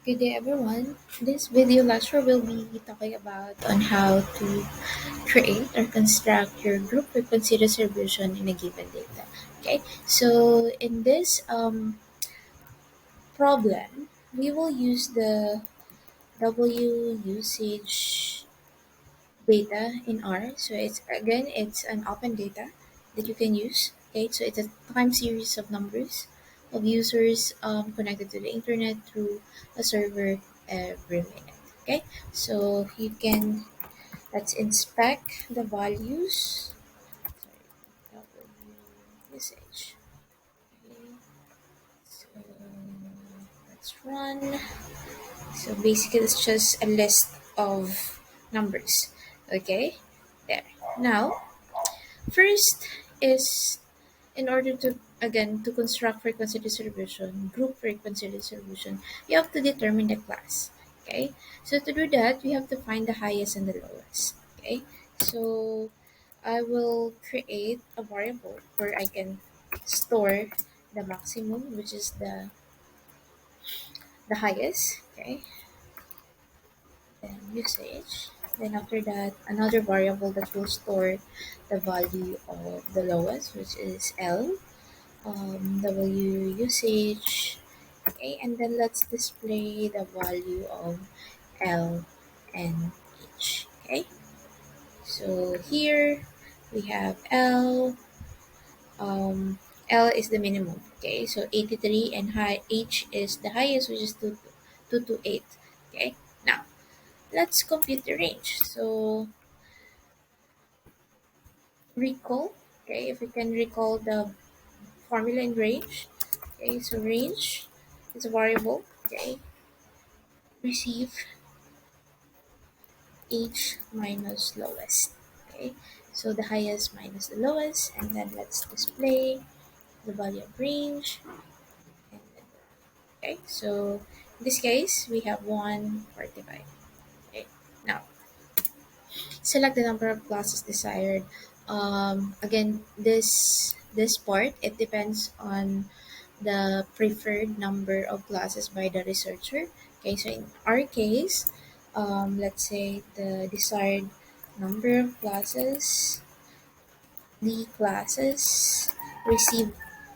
Good day everyone. This video lecture will be talking about on how to create or construct your group frequency distribution in a given data. Okay, so in this problem, we will use the W usage data in R. So it's an open data that you can use. Okay, so it's a time series of numbers of users connected to the internet through a server every minute. Okay, so you can let's inspect the values. Sorry, W usage. Okay, so let's run. So basically, it's just a list of numbers. Okay, there. Now, first is in order to again to construct frequency distribution, group frequency distribution, you have to determine the class. Okay, so to do that, we have to find the highest and the lowest. Okay, so I will create a variable where I can store the maximum, which is the highest. Okay, then usage. Then after that, another variable that will store the value of the lowest, which is L, W usage. Okay, and then let's display the value of L and H. Okay, so here we have L. L is the minimum. Okay, so 83 and high H is the highest, which is 228. Okay, now let's compute the range. So recall, okay, if we can recall the formula in range. Okay, so range is a variable. Okay, receive H minus lowest. Okay, so the highest minus the lowest, and then let's display the value of range. And then, okay, so in this case we have 145. Okay, now select the number of classes desired. Again, this part it depends on the preferred number of classes by the researcher. Okay, so in our case, let's say the desired number of classes, the classes receive,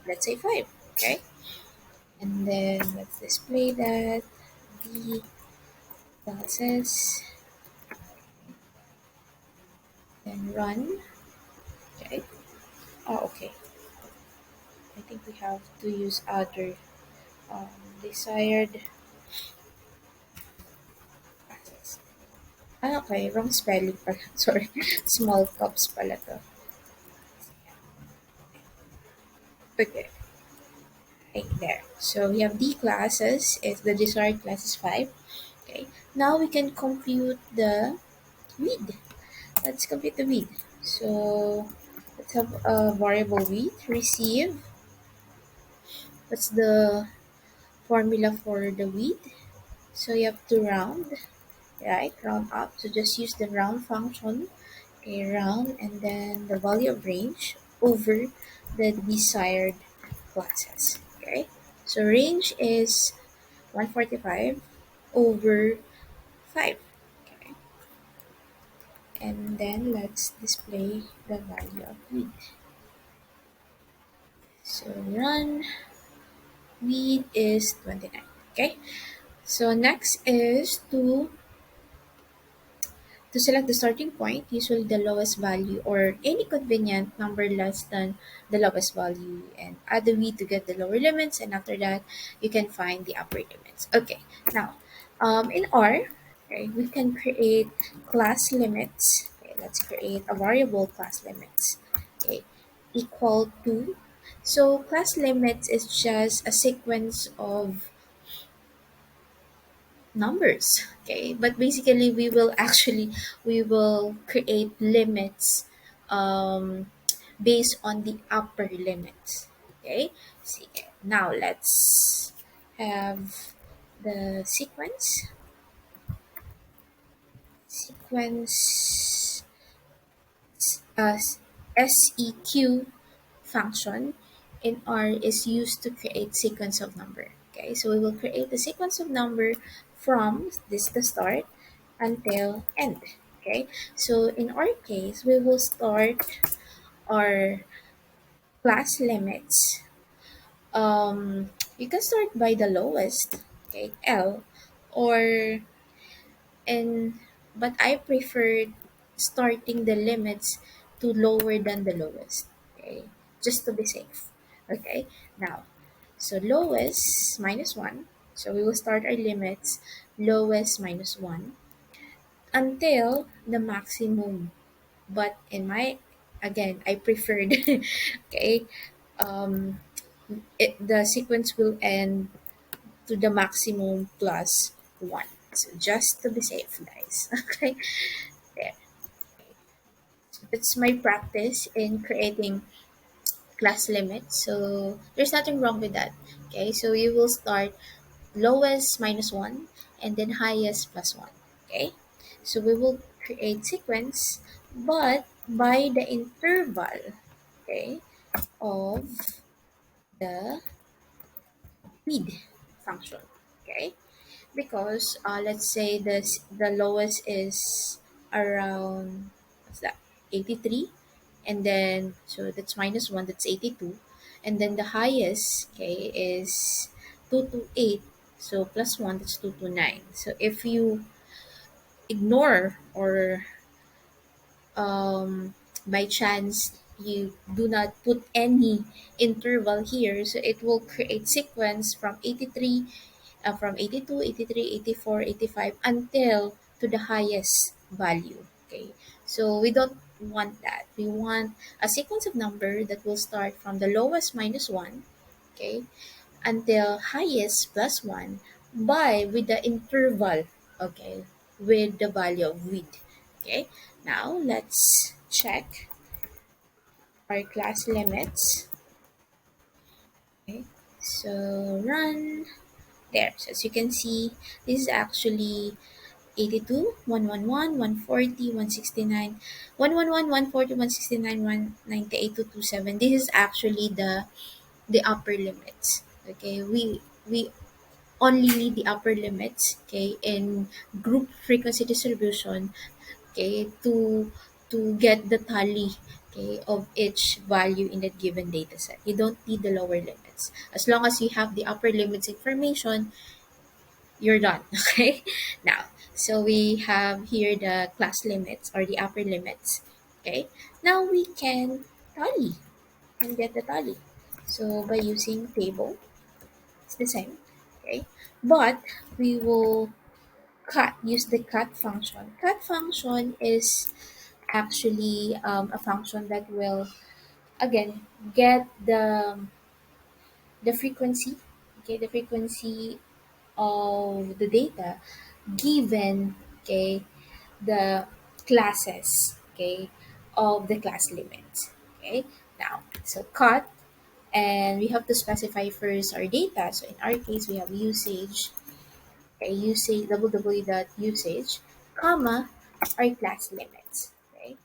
let's say 5. Okay, and then let's display that the classes, then run. Okay, oh, okay. I think we have to use other um, desired classes. Ah, okay, wrong spelling pala. Sorry, small cups pala to. Okay, right there. So we have D classes, if the desired class is 5. Okay, now we can compute the width. Let's compute the width. So let's have a variable width, receive. What's the formula for the width? So you have to round, right? Round up. So just use the round function. Okay, round and then the value of range over the desired classes. Okay, so range is 145 over 5. Okay, and then let's display the value of width. So run, width is 29. Okay, so next is to select the starting point, usually the lowest value or any convenient number less than the lowest value, and add the width to get the lower limits, and after that you can find the upper limits. Okay, now in R, okay, we can create class limits. Okay, let's create a variable class limits. Okay, equal to. So class limits is just a sequence of numbers. Okay, but basically we will create limits based on the upper limits. Okay, see, now let's have the sequence as seq function in R is used to create sequence of number. Okay, so we will create a sequence of number from this the start until end. Okay, so in our case, we will start our class limits. You can start by the lowest, okay, L, or and but I preferred starting the limits to lower than the lowest, okay, just to be safe. Okay, now, so lowest minus 1, so we will start our limits lowest minus 1 until the maximum, but in my, again, I preferred okay, um the sequence will end to the maximum plus 1, so just to be safe, guys. Okay, there. It's my practice in creating class limits, so there's nothing wrong with that. Okay, so you will start lowest minus 1 and then highest plus 1. Okay, so we will create sequence, but by the interval, okay, of the feed function. Okay, because let's say the lowest is around, what's that, 83, and then so that's minus 1, that's 82, and then the highest, okay, is 228, so plus 1, that's 229. So if you ignore, or by chance you do not put any interval here, so it will create sequence from 83, from 82, 83, 84, 85 until to the highest value. Okay, so we don't want that. We want a sequence of number that will start from the lowest minus 1, okay, until highest plus 1, by with the interval, okay, with the value of width. Okay, now let's check our class limits. Okay, so run there. So as you can see, this is actually 82, 111, 140, 169, 111, 140, 169, 198, 227. This is actually the upper limits. Okay, we only need the upper limits, okay, in group frequency distribution, okay, to get the tally, okay, of each value in that given data set. You don't need the lower limits. As long as you have the upper limits information, you're done. Okay, now, so we have here the class limits or the upper limits. Okay, now we can tally and get the tally. So by using table, it's the same. Okay, but we will use the cut function. Cut function is actually a function that will, again, get the frequency, okay, the frequency of the data given, okay, the classes, okay, of the class limits. Okay, now, so cut, and we have to specify first our data. So in our case, we have usage, okay, usage, www dot usage, comma, our class limits. Okay,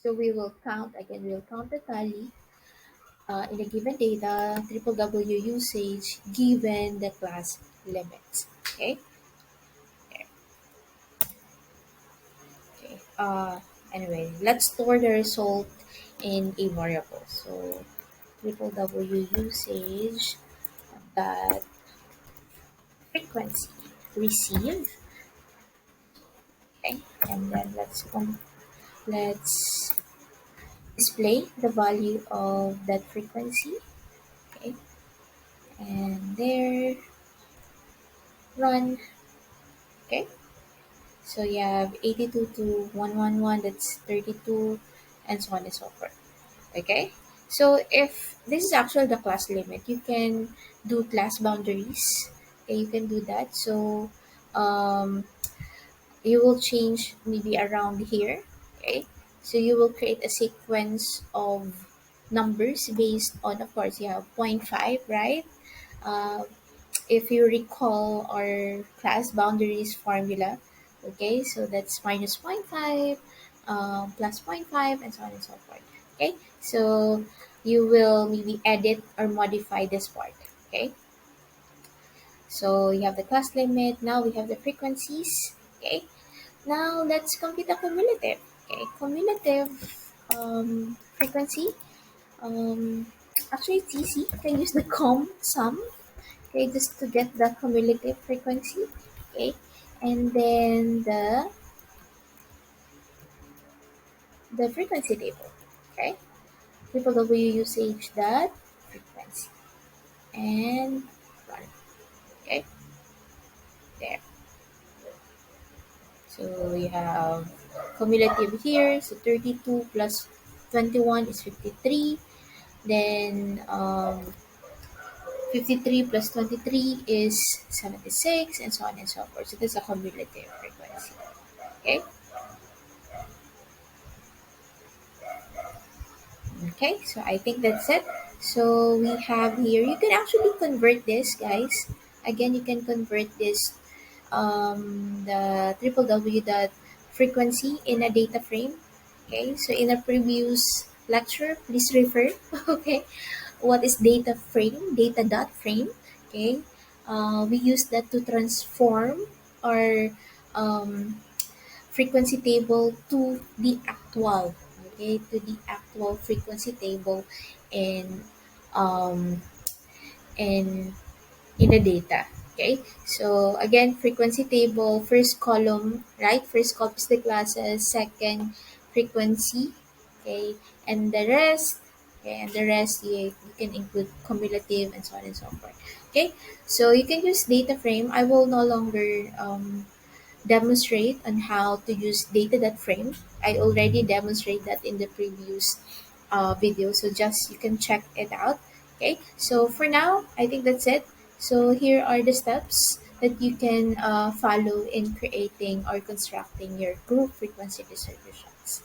so we will count, again, we'll count the tally in a given data, triple W usage given the class limits. Okay, okay. Anyway, let's store the result in a variable. So triple W usage that frequency receive. Okay, and then let's display the value of that frequency. Okay, and there, run. Okay, so you have 82 to 111, that's 32, and so on and so forth. Okay, so if this is actually the class limit, you can do class boundaries. Okay, you can do that. So um, you will change maybe around here. Okay, so you will create a sequence of numbers based on, of course, you have zero point 0.5, right? uh, if you recall our class boundaries formula, okay, so that's minus zero point 0.5, plus zero point 0.5, and so on and so forth. Okay, so you will maybe edit or modify this part. Okay, so you have the class limit. Now we have the frequencies. Okay, now let's compute the cumulative. Okay, cumulative frequency. Um, Actually, it's easy. You can use the sum. Okay, just to get the cumulative frequency. Okay, and then the frequency table. Okay, triple W usage dot frequency and run. Okay, there. So we have cumulative here. So 32 plus 21 is 53. Then 53 plus 23 is 76, and so on and so forth. So that's a cumulative frequency. Okay. Okay, so I think that's it. So we have here, you can actually convert this, guys. Again, you can convert this, the triple W dot frequency in a data frame. Okay, so in a previous lecture, please refer. Okay, what is data frame? Data dot frame. Okay, we use that to transform our um, frequency table to the actual, okay, to the actual frequency table in um in in the data. Okay, so again, frequency table, first column, right? First column is the classes, second frequency. Okay, and the rest, okay, and the rest you can include cumulative and so on and so forth. Okay, so you can use data frame. I will no longer demonstrate on how to use data.frame. I already demonstrated that in the previous video, so just you can check it out. Okay, so for now, I think that's it. So here are the steps that you can follow in creating or constructing your group frequency distributions.